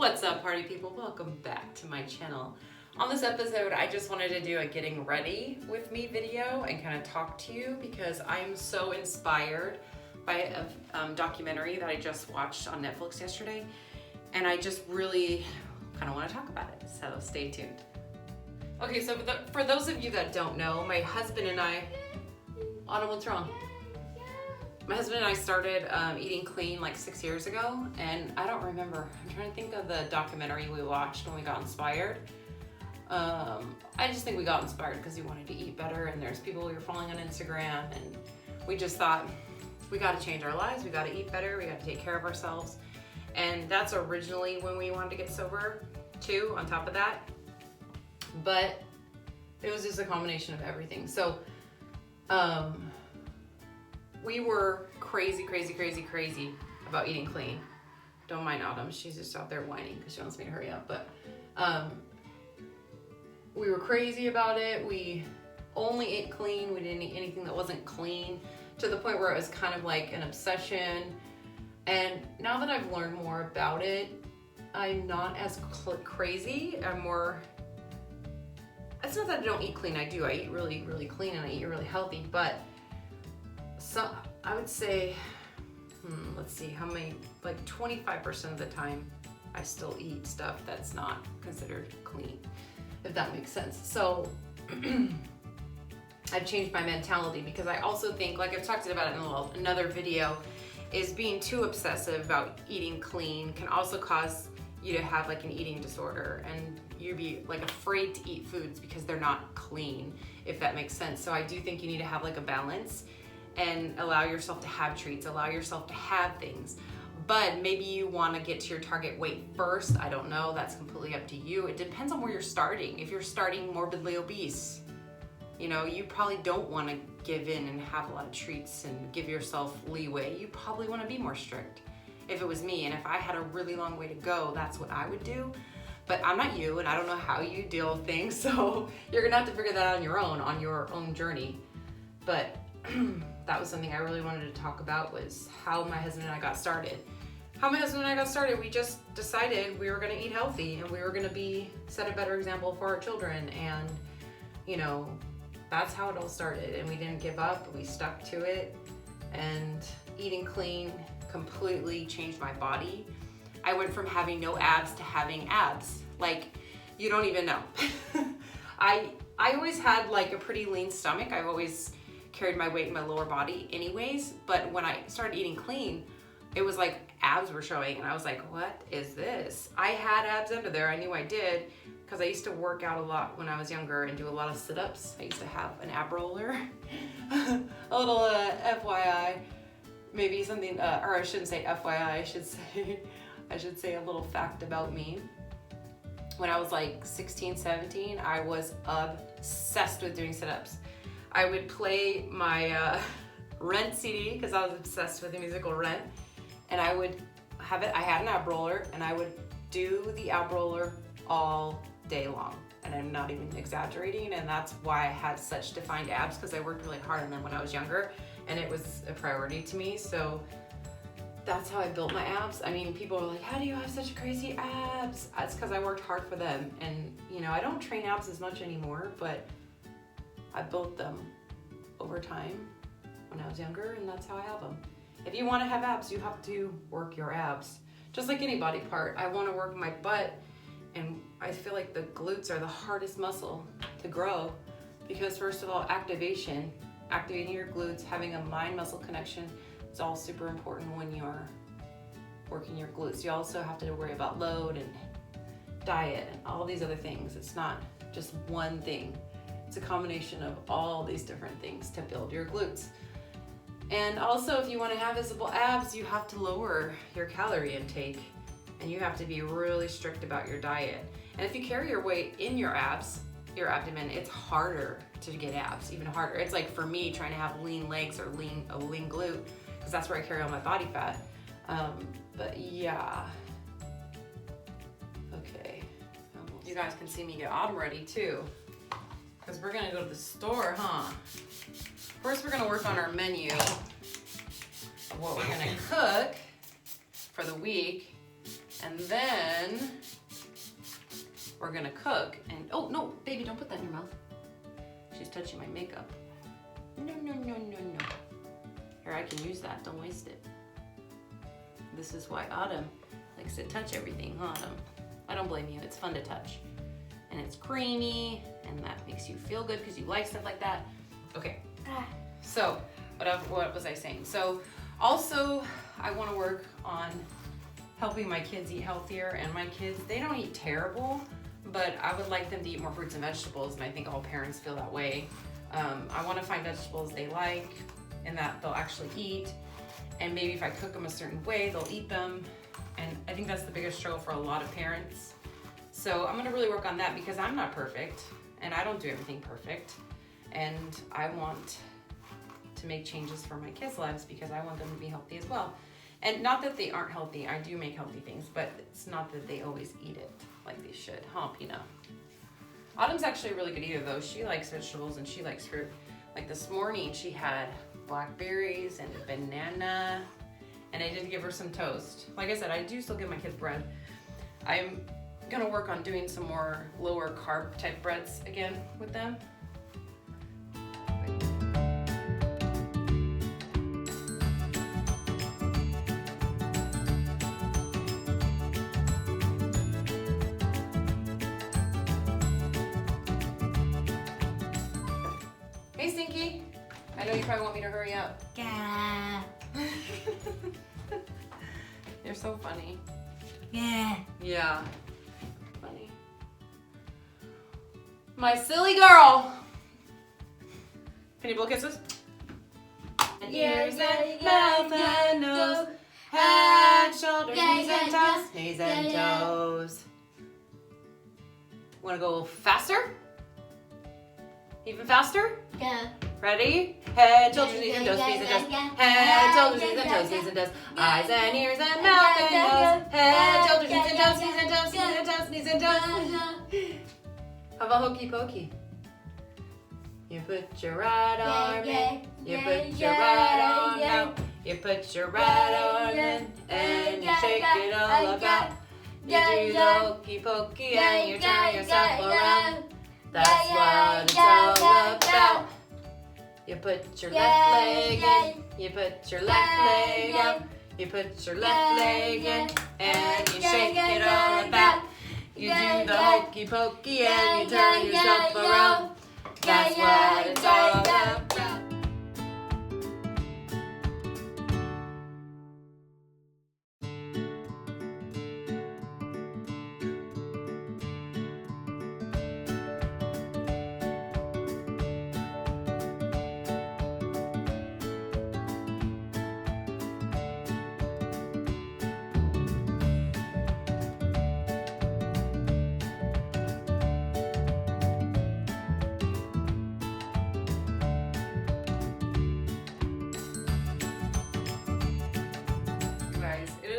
What's up, party people? Welcome back to my channel. On this episode, I just wanted to do a getting ready with me video and kind of talk to you because I'm so inspired by a documentary that I just watched on Netflix yesterday, and I just really kind of want to talk about it, so stay tuned. Okay, so for those of you that don't know, my husband and I, Autumn, what's wrong? My husband and I started eating clean like 6 years ago, and I don't remember. I'm trying to think of the documentary we watched when we got inspired. I just think we got inspired because we wanted to eat better, and there's people we were following on Instagram, and we just thought, we got to change our lives, we got to eat better, we got to take care of ourselves. And that's originally when we wanted to get sober too, on top of that. But it was just a combination of everything. So, we were crazy about eating clean. Don't mind Autumn, she's just out there whining because she wants me to hurry up. But we were crazy about it. We only ate clean. We didn't eat anything that wasn't clean, to the point where it was kind of like an obsession. And now that I've learned more about it, I'm not as crazy. I'm more, it's not that I don't eat clean, I do. I eat really clean and I eat really healthy, but I would say, let's see, how many, like 25% of the time I still eat stuff that's not considered clean, if that makes sense. So I've changed my mentality because I also think, like I've talked about it in another video, is being too obsessive about eating clean can also cause you to have like an eating disorder, and you be like afraid to eat foods because they're not clean, if that makes sense. So I do think you need to have like a balance and allow yourself to have treats, allow yourself to have things. But maybe you want to get to your target weight first. I don't know, that's completely up to you. It depends on where you're starting. If you're starting morbidly obese, you know, you probably don't want to give in and have a lot of treats and give yourself leeway. You probably want to be more strict. If it was me, and if I had a really long way to go, that's what I would do. But I'm not you, and I don't know how you deal with things, so you're gonna have to figure that out on your own journey. But that was something I really wanted to talk about, was how my husband and I got started. We just decided we were gonna eat healthy, and we were gonna set a better example for our children, and you know, that's how it all started. And we didn't give up, we stuck to it, and eating clean completely changed my body. I went from having no abs to having abs. Like, you don't even know. I always had like a pretty lean stomach. I've always carried my weight in my lower body anyways, but when I started eating clean, it was like abs were showing, and I was like, what is this? I had abs under there, I knew I did, because I used to work out a lot when I was younger and do a lot of sit-ups. I used to have an ab roller. A little FYI, maybe something, or I shouldn't say FYI, I should say a little fact about me. When I was like 16, 17, I was obsessed with doing sit-ups. I would play my Rent CD, because I was obsessed with the musical Rent, and I would have it, I had an ab roller, and I would do the ab roller all day long. And I'm not even exaggerating, and that's why I had such defined abs, because I worked really hard on them when I was younger, and it was a priority to me. So that's how I built my abs. I mean, people are like, how do you have such crazy abs? It's because I worked hard for them. And you know, I don't train abs as much anymore, but I built them over time when I was younger, and that's how I have them. If you want to have abs, you have to work your abs. Just like any body part. I want to work my butt, and I feel like the glutes are the hardest muscle to grow, because first of all, activating your glutes, having a mind-muscle connection, it's all super important when you're working your glutes. You also have to worry about load and diet and all these other things. It's not just one thing. It's a combination of all these different things to build your glutes. And also, if you want to have visible abs, you have to lower your calorie intake, and you have to be really strict about your diet. And if you carry your weight in your abs, your abdomen, it's harder to get abs, even harder. It's like for me trying to have lean legs or a lean glute, because that's where I carry all my body fat. But yeah. Okay. You guys can see me get Autumn ready too, because we're gonna go to the store, huh? First, we're gonna work on our menu of what we're gonna cook for the week, and then we're gonna cook. And oh no, baby, don't put that in your mouth. She's touching my makeup. No, no, no, no, no. Here, I can use that, don't waste it. This is why Autumn likes to touch everything, huh, Autumn? I don't blame you, it's fun to touch. And it's creamy, and that makes you feel good because you like stuff like that. Okay, so what was I saying? So also, I wanna work on helping my kids eat healthier, and my kids, they don't eat terrible, but I would like them to eat more fruits and vegetables, and I think all parents feel that way. I wanna find vegetables they like and that they'll actually eat, and maybe if I cook them a certain way, they'll eat them, and I think that's the biggest struggle for a lot of parents. So I'm gonna really work on that because I'm not perfect, and I don't do everything perfect, and I want to make changes for my kids' lives because I want them to be healthy as well. And not that they aren't healthy, I do make healthy things, but it's not that they always eat it like they should, huh, Pina? Autumn's actually a really good eater though. She likes vegetables and she likes fruit. Like this morning, she had blackberries and a banana, and I did give her some toast. Like I said, I do still give my kids bread. I'm gonna work on doing some more lower carb type breads again with them. Hey Stinky, I know you probably want me to hurry up. Yeah. You're so funny. Yeah. Yeah. Funny. My silly girl. Penny blow kisses. And ears and mouth and nose. Head, shoulders, knees and toes. Knees and toes. Wanna go faster? Even faster? Yeah. Ready? Head, shoulders, knees and toes, knees and toes. Head, shoulders, knees and toes, knees and toes. Eyes and ears and mouth and nose. Head, shoulders, knees and toes, knees and toes, knees and toes, knees and toes. How about hokey pokey? You put your right arm in, you put your right arm out, you put your right arm in, and you shake it all about. You do the hokey pokey and you turn yourself around. That's what it's all about. You put your left leg in, you put your left leg out, you put your left leg in, and you shake it all about. You do the hokey pokey and you turn yourself around. That's what it's all about.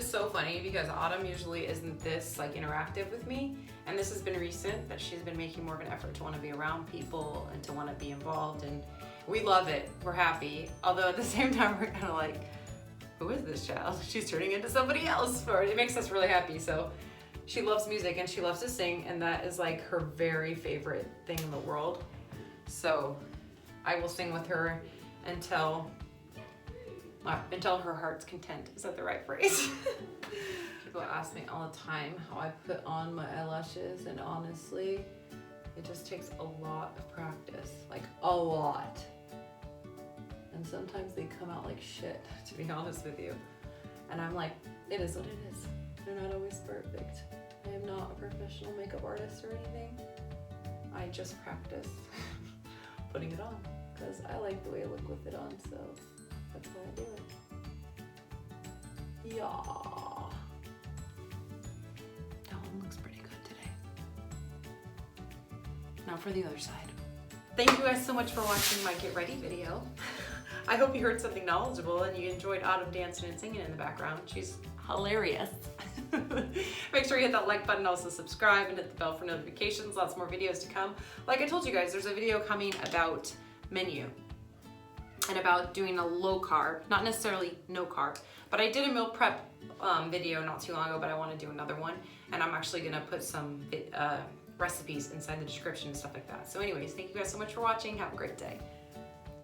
So funny because Autumn usually isn't this like interactive with me, and this has been recent that she's been making more of an effort to want to be around people and to want to be involved, and we love it. We're happy, although at the same time we're kind of like, who is this child? She's turning into somebody else. For it makes us really happy. So she loves music and she loves to sing, and that is like her very favorite thing in the world. So I will sing with her until her heart's content. Is that the right phrase? People ask me all the time how I put on my eyelashes, and honestly, it just takes a lot of practice, like a lot. And sometimes they come out like shit, to be honest with you. And I'm like, it is what it is. They're not always perfect. I am not a professional makeup artist or anything. I just practice putting it on because I like the way I look with it on, so that's why I do it. Yeah. That one looks pretty good today. Now for the other side. Thank you guys so much for watching my get ready video. I hope you heard something knowledgeable and you enjoyed Autumn dancing and singing in the background. She's hilarious. Make sure you hit that like button, also subscribe, and hit the bell for notifications. Lots more videos to come. Like I told you guys, there's a video coming about menu and about doing a low carb, not necessarily no carb, but I did a meal prep video not too long ago, but I want to do another one, and I'm actually gonna put some recipes inside the description and stuff like that. So anyways, thank you guys so much for watching. Have a great day.